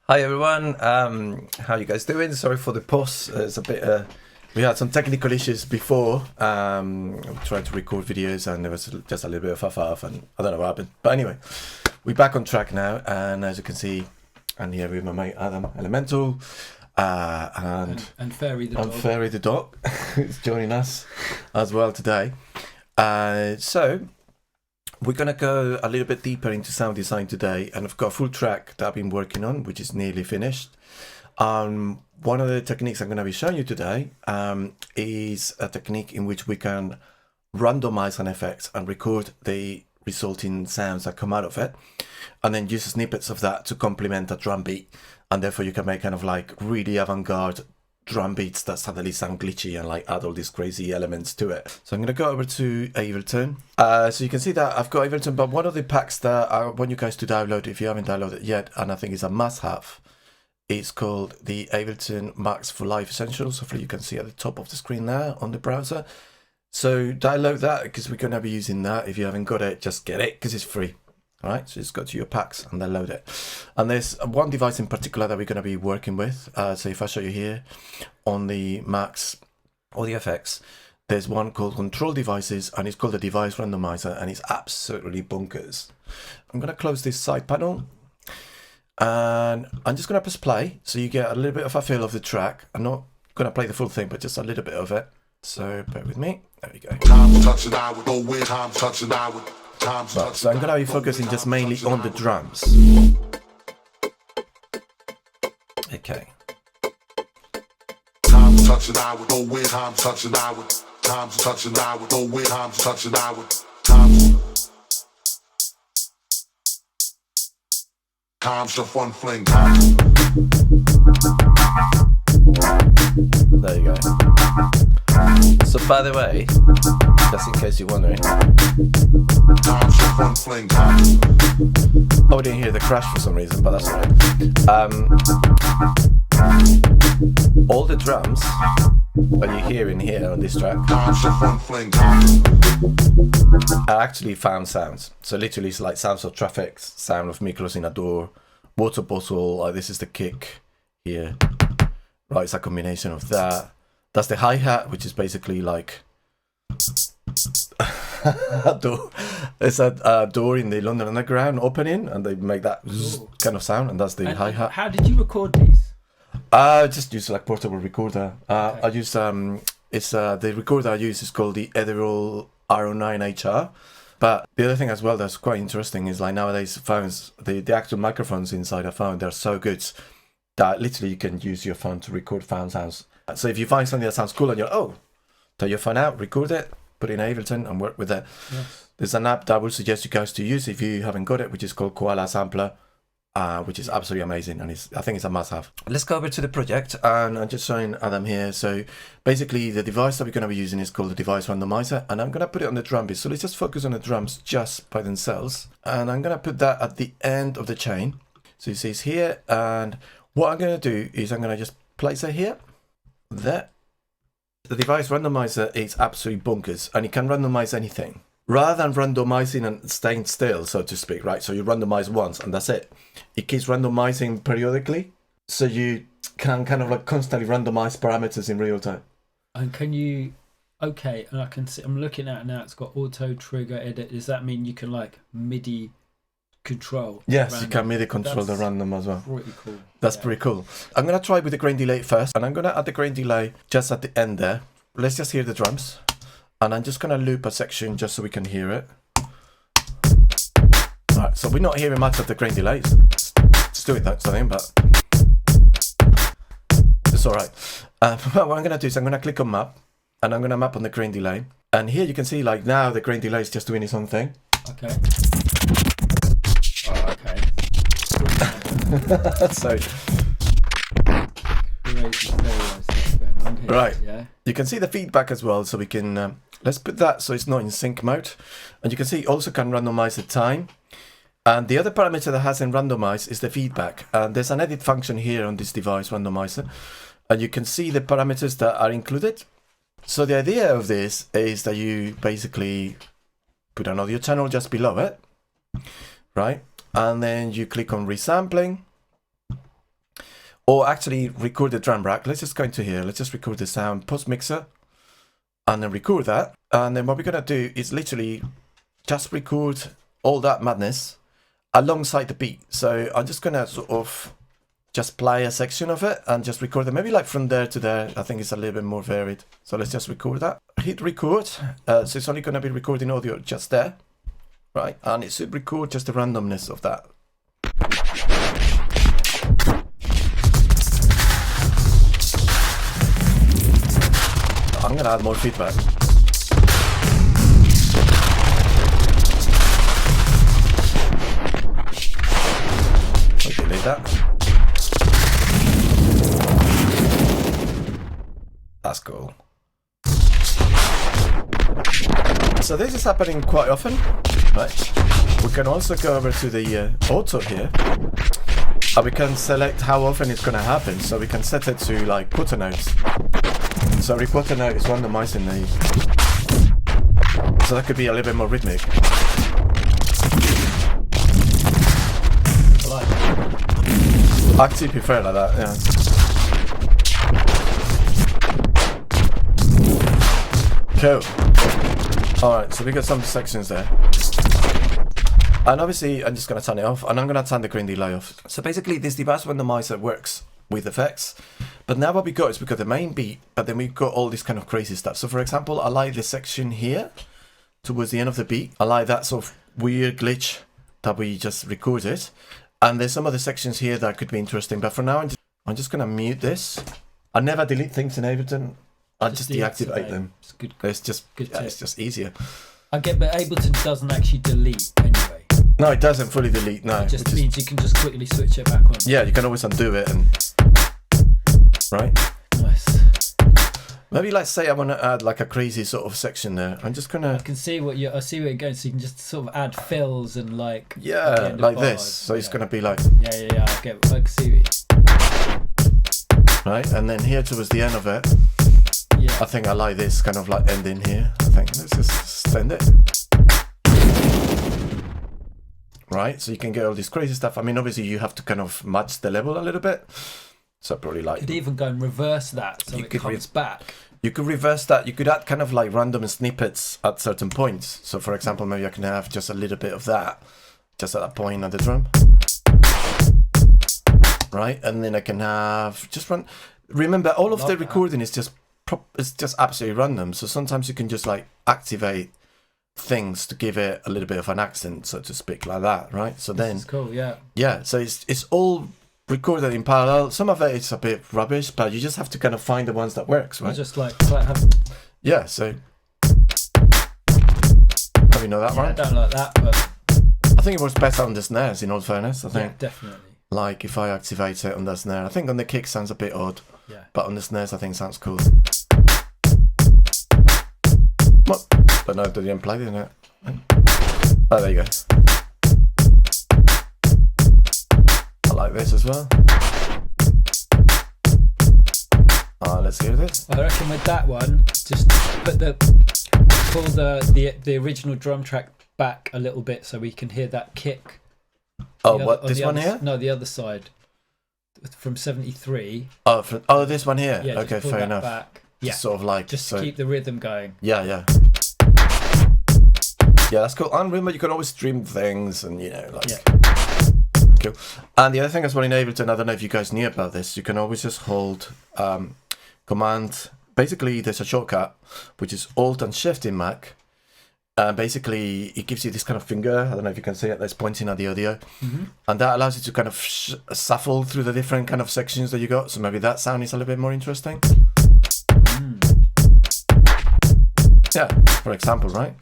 Hi everyone, how you guys doing? Sorry for the pause. It's a bit. We had some technical issues before. I'm trying to record videos and there was just a little bit of faff and I don't know what happened. But anyway, we're back on track now, and as you can see, I'm here with my mate Adam Elemental, and Fairy the dog. Fairy the dog is joining us as well today. So we're going to go a little bit deeper into sound design today, and I've got a full track that I've been working on, which is nearly finished. One of the techniques I'm going to be showing you today is a technique in which we can randomize an effect and record the resulting sounds that come out of it, and then use snippets of that to complement a drum beat, and therefore you can make kind of like really avant-garde drum beats that suddenly sound glitchy and like add all these crazy elements to it. So I'm going to go over to Ableton. So you can see that I've got Ableton, but one of the packs that I want you guys to download if you haven't downloaded it yet, and I think it's a must-have, it's called the Ableton Max for Live Essentials. Hopefully you can see at the top of the screen there on the browser. So download that because we're going to be using that. If you haven't got it, just get it because it's free. All right, so just go to your packs and download it. And there's one device in particular that we're going to be working with. So if I show you here on the Max Audio Effects, there's one called Control Devices, and it's called the Device Randomizer, and it's absolutely bonkers. I'm going to close this side panel, and I'm just going to press play so you get a little bit of a feel of the track. I'm not going to play the full thing, but just a little bit of it. So bear with me. There we go. Right, so I'm going to be focusing just mainly on the drums. Okay. There you go. So by the way, just in case you're wondering, oh, we didn't hear the crash for some reason, but that's alright. All the drums that you hear in here on this track are actually found sounds. So literally it's like sounds of traffic, sound of me closing a door, water bottle, like this is the kick here. Right, it's a combination of that. That's the hi-hat, which is basically like a door. It's a door in the London Underground opening, and they make that kind of sound, and that's the hi-hat. How did you record these? I just use like portable recorder. Okay. I use the recorder I use is called the Edirol R09HR. But the other thing as well that's quite interesting is like nowadays phones, the actual microphones inside a phone, they're so good that literally you can use your phone to record phone sounds. So if you find something that sounds cool and you're, take your phone out, record it, put it in Ableton and work with it. Yes. There's an app that I would suggest you guys to use if you haven't got it, which is called Koala Sampler, which is absolutely amazing, and I think it's a must-have. Let's go over to the project, and I'm just showing Adam here. So basically the device that we're going to be using is called the Device Randomizer, and I'm going to put it on the drum beat. So let's just focus on the drums just by themselves, and I'm going to put that at the end of the chain. So you see it's here, and what I'm going to do is I'm going to just place it here, there. The Device Randomizer is absolutely bonkers, and it can randomize anything. Rather than randomizing and staying still, so to speak, right? So you randomize once and that's it. It keeps randomizing periodically, so you can kind of like constantly randomize parameters in real time. And can you? Okay, and I can see. I'm looking at it now. It's got auto trigger edit. Does that mean you can like MIDI control? Yes, random? you can MIDI control the random as well. Pretty cool. That's pretty cool. I'm gonna try with the grain delay first, and I'm gonna add the grain delay just at the end there. Let's just hear the drums. And I'm just going to loop a section just so we can hear it. Right, so we're not hearing much of the grain delays. It's doing that something, but it's all right. What I'm going to do is I'm going to click on map, and I'm going to map on the grain delay. And here you can see like now the grain delay is just doing its own thing. Okay. Oh, okay. So crazy stereo stuff going on here. Right. Yeah. You can see the feedback as well, so we can let's put that so it's not in sync mode, and you can see also can randomize the time. And the other parameter that hasn't randomized is the feedback, and there's an edit function here on this Device Randomizer, and you can see the parameters that are included. So the idea of this is that you basically put an audio channel just below it, right? And then you click on resampling, or actually record the drum rack. Let's just go into here. Let's just record the sound post mixer and then record that. And then what we're going to do is literally just record all that madness alongside the beat. So I'm just going to sort of just play a section of it and just record it. Maybe like from there to there. I think it's a little bit more varied. So let's just record that. Hit record. So it's only going to be recording audio just there. Right. And it should record just the randomness of that. I'm going to add more feedback. Okay, leave that. That's cool. So this is happening quite often, right? We can also go over to the auto here, and we can select how often it's going to happen. So we can set it to like quarter notes. So every quarter note is randomizing these. So that could be a little bit more rhythmic. I like it. I actually prefer it like that, yeah. Cool. Alright, so we got some sections there. And obviously, I'm just going to turn it off, and I'm going to turn the green delay off. So basically, this device randomizer works with effects. But now what we got is we got the main beat, but then we've got all this kind of crazy stuff. So for example, I like this section here, towards the end of the beat. I like that sort of weird glitch that we just recorded. And there's some other sections here that could be interesting. But for now, I'm just going to mute this. I never delete things in Ableton. I just deactivate them. It's good. It's just good it's just easier. I get, but Ableton doesn't actually delete anyway. No, it doesn't fully delete. No, it just means you can just quickly switch it back on. Yeah, you can always undo it and right. Nice. Maybe let's say I want to add like a crazy sort of section there. I'm just gonna. I can see what you. I see where you're going. So you can just sort of add fills and like. Yeah, like this. So it's gonna be like. Yeah. I get. I can see. Right, and then here towards the end of it. Yeah. I think I like this kind of like ending here. I think let's just extend it. Right, so you can get all this crazy stuff. I mean, obviously you have to kind of match the level a little bit. So probably like... You could even go and reverse that so it comes back. You could reverse that. You could add kind of like random snippets at certain points. So for example, maybe I can have just a little bit of that. Just at that point on the drum. Right, and then I can have... Just run... Remember, all of the recording is just... It's just absolutely random. So sometimes you can just like activate things to give it a little bit of an accent, so to speak, like that, right? So then, this is cool, yeah. Yeah, so it's all recorded in parallel. Some of it is a bit rubbish, but you just have to kind of find the ones that works, right? You just like have... Yeah, so probably know that one. I don't like that, but I think it works better on the snares. In all fairness, I think. Yeah, definitely. Like if I activate it on the snare, I think on the kick sounds a bit odd. Yeah. But on the snares, I think it sounds cool. What? But no, they didn't play, didn't it? Oh, there you go. I like this as well. Let's give it. I reckon with that one, just pull the original drum track back a little bit so we can hear that kick. Oh, what, this one here? No, the other side. From 73. Oh, this one here. Yeah, okay, fair enough. Back. Yeah, just sort of like just to keep the rhythm going. Yeah, that's cool. And remember, you can always stream things, and cool. And the other thing as well in Ableton, I don't know if you guys knew about this. You can always just hold Command. Basically, there's a shortcut which is Alt and Shift in Mac. Basically, it gives you this kind of finger. I don't know if you can see it. That's pointing at the audio, and that allows you to kind of shuffle through the different kind of sections that you got. So maybe that sound is a little bit more interesting. Yeah, for example, right?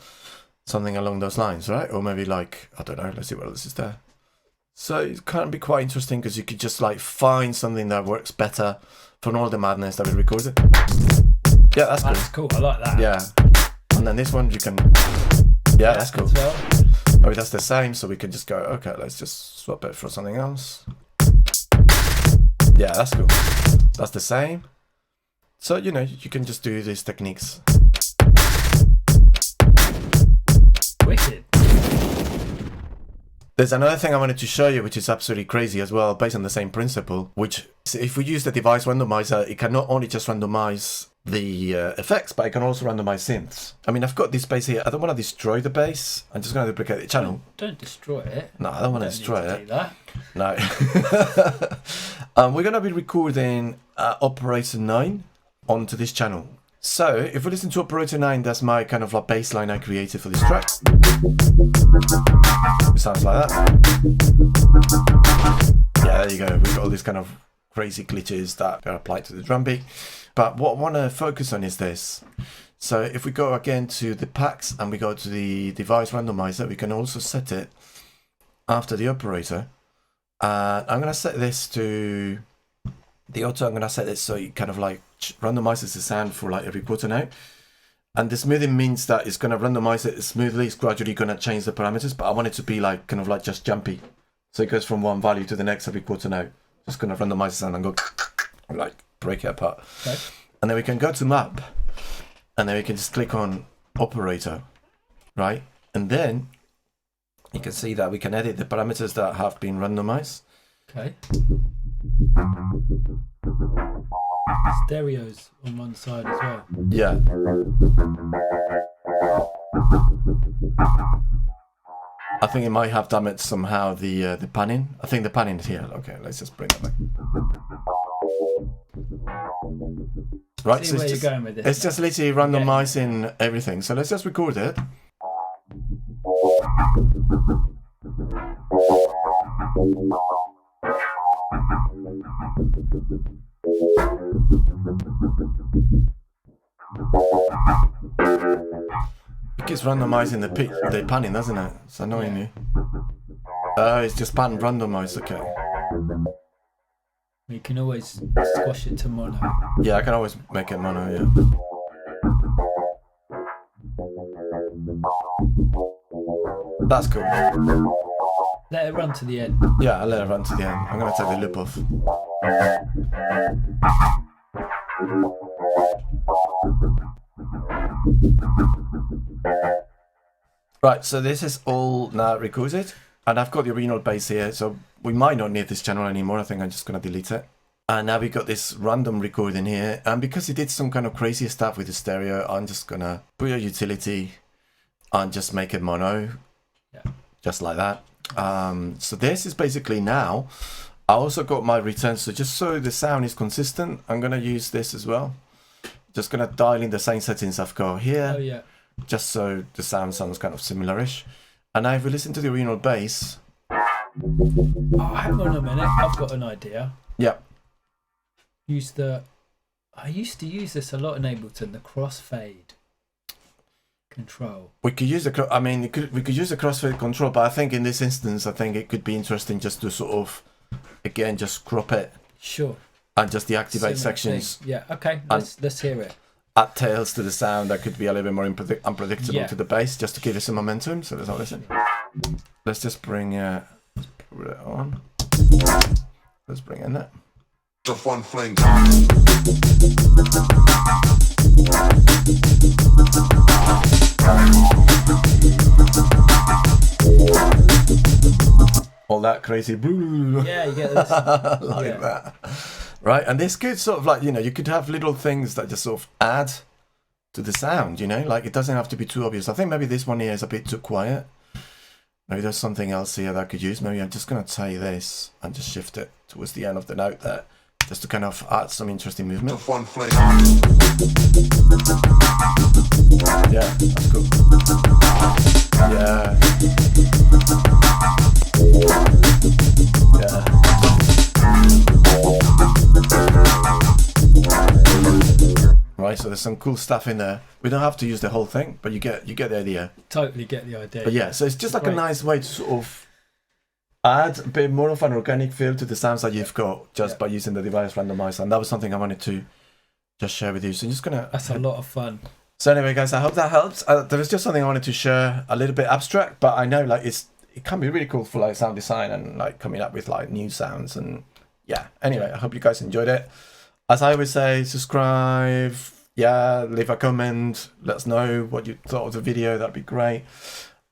Something along those lines, right? Or maybe like, I don't know, let's see what else is there. So it can be quite interesting because you could just like find something that works better from all the madness that we recorded. Yeah, that's cool. That's cool, I like that. Yeah. And then this one you can, yeah, that's cool. Well. Maybe that's the same, so we can just go, okay, let's just swap it for something else. Yeah, that's cool. That's the same. So, you know, you can just do these techniques. Wicked. There's another thing I wanted to show you, which is absolutely crazy as well, based on the same principle, which So if we use the device randomizer, it can not only just randomize the effects, but it can also randomize synths. I mean, I've got this bass here. I don't want to destroy the bass. I'm just going to duplicate the channel. Don't destroy it. No, I don't want to destroy it. Do that. No. We're going to be recording Operator 9 onto this channel. So if we listen to Operator 9, that's my kind of like bass line I created for this track. It sounds like that. Yeah, there you go. We've got all these kind of crazy glitches that are applied to the drum beat. But what I want to focus on is this. So if we go again to the packs and we go to the device randomizer, we can also set it after the operator. I'm going to set this to the auto. I'm going to set it so it kind of like randomizes the sound for like every quarter note. And the smoothing means that it's going to randomize it smoothly. It's gradually going to change the parameters, but I want it to be like kind of like just jumpy. So it goes from one value to the next every quarter note. Just going to randomize the sound and go like break it apart. Okay. And then we can go to map and then we can just click on operator, right? And then you can see that we can edit the parameters that have been randomized. Okay. Stereos on one side as well. Yeah. I think it might have damaged somehow the panning. I think the panning is here. Okay, let's just bring it back. Right, See so where it's you're going with this. it's just literally randomizing everything. So let's just record it. It keeps randomizing the panning, doesn't it? It's annoying me. It's just pan randomized, okay. You can always squash it to mono. Yeah, I can always make it mono, yeah. That's cool. Let it run to the end. Yeah, I'll let it run to the end. I'm going to take the loop off. Right, so this is all now recorded. And I've got the original bass here, so we might not need this channel anymore. I think I'm just going to delete it. And now we got this random recording here. And because it did some kind of crazy stuff with the stereo, I'm just going to put a utility and just make it mono. Yeah. Just like that. So this is basically now. I also got my return, so just so the sound is consistent, I'm going to use this as well. Just going to dial in the same settings I've got here. Oh, yeah. Just so the sound sounds kind of similar-ish. And now if we listen to the original bass. Oh, hang on a minute. I've got an idea. Yeah. I used to use this a lot in Ableton, the crossfade control. We could use we could use the crossfade control, but I think in this instance, I think it could be interesting just to sort of, again, just crop it. Sure. And just deactivate Similar sections. thing. Yeah, okay. Let's hear it. Add tails to the sound that could be a little bit more unpredictable to the bass, just to give it some momentum. So let's all listen. Let's just bring let's put it on. Let's bring in that. The fun fling. All that crazy Yeah, you get this. like that. Right, and this could sort of like, you could have little things that just sort of add to the sound, like it doesn't have to be too obvious. I think maybe this one here is a bit too quiet. Maybe there's something else here that I could use. Maybe I'm just going to take this and just shift it towards the end of the note there, just to kind of add some interesting movement. The fun fling. Yeah, that's cool. Yeah. Yeah. Right, so there's some cool stuff in there. We don't have to use the whole thing, but you get the idea. Totally get the idea. But yeah, so it's just like a nice way to sort of add a bit more of an organic feel to the sounds that you've got just by using the device randomizer. And that was something I wanted to just share with you. So I'm just gonna. That's a lot of fun. So anyway, guys, I hope that helps. There was just something I wanted to share, a little bit abstract, but I know like it can be really cool for like sound design and like coming up with like new sounds and yeah. Anyway, I hope you guys enjoyed it. As I always say, subscribe, leave a comment, let us know what you thought of the video, that'd be great.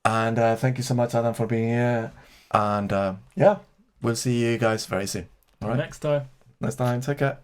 And thank you so much, Adam, for being here. And we'll see you guys very soon. All right. Next time. Next time, take care.